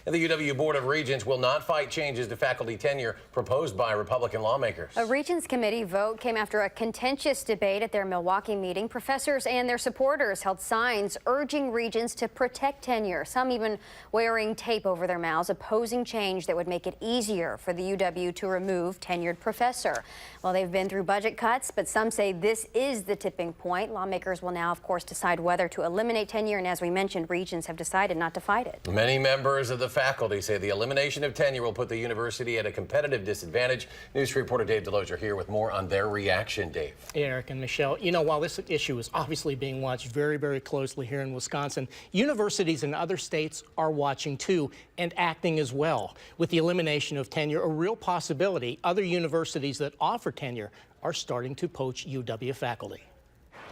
And the UW Board of Regents will not fight changes to faculty tenure proposed by Republican lawmakers. A Regents Committee vote came after a contentious debate at their Milwaukee meeting. Professors and their supporters held signs urging Regents to protect tenure, some even wearing tape over their mouths, opposing change that would make it easier for the UW to remove tenured professor. Well, they've been through budget cuts, but some say this is the tipping point. Lawmakers will now, of course, decide whether to eliminate tenure, and as we mentioned, Regents have decided not to fight it. Many members of the faculty say the elimination of tenure will put the university at a competitive disadvantage. News reporter Dave Delozier here with more on their reaction. Dave. Eric and Michelle, you know, while this issue is obviously being watched very, very closely here in Wisconsin, universities in other states are watching too and acting as well. With the elimination of tenure, a real possibility other universities that offer tenure are starting to poach UW faculty.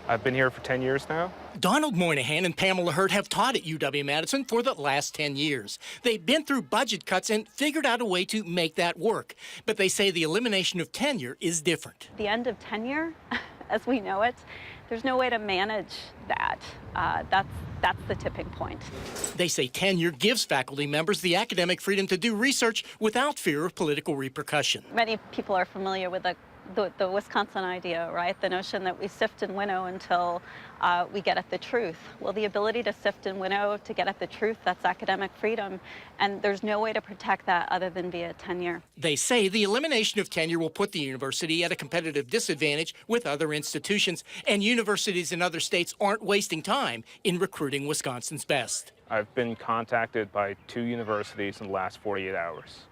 I've been here for 10 years now. Donald Moynihan and Pamela Hurt have taught at UW-Madison for the last 10 years. They've been through budget cuts and figured out a way to make that work. But they say the elimination of tenure is different. The end of tenure, as we know it, there's no way to manage that. That's the tipping point. They say tenure gives faculty members the academic freedom to do research without fear of political repercussion. Many people are familiar with the Wisconsin idea, right? The notion that we sift and winnow until we get at the truth. Well, the ability to sift and winnow to get at the truth, that's academic freedom. And there's no way to protect that other than via tenure. They say the elimination of tenure will put the university at a competitive disadvantage with other institutions, and universities in other states aren't wasting time in recruiting Wisconsin's best. I've been contacted by 2 universities in the last 48 hours.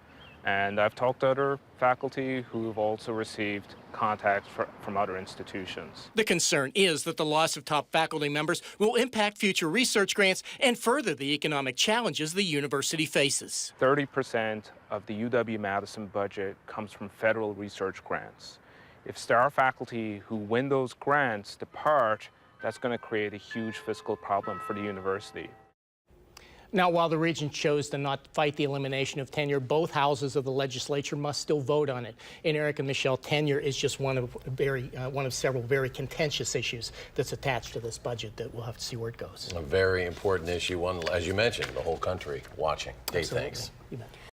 And I've talked to other faculty who've also received contacts from other institutions. The concern is that the loss of top faculty members will impact future research grants and further the economic challenges the university faces. 30% of the UW-Madison budget comes from federal research grants. If star faculty who win those grants depart, that's going to create a huge fiscal problem for the university. Now, while the Regents chose to not fight the elimination of tenure, both houses of the legislature must still vote on it. And Eric and Michelle, tenure is just one of several very contentious issues that's attached to this budget that we'll have to see where it goes. A very important issue, one, as you mentioned, the whole country watching. Dave, thanks. You bet.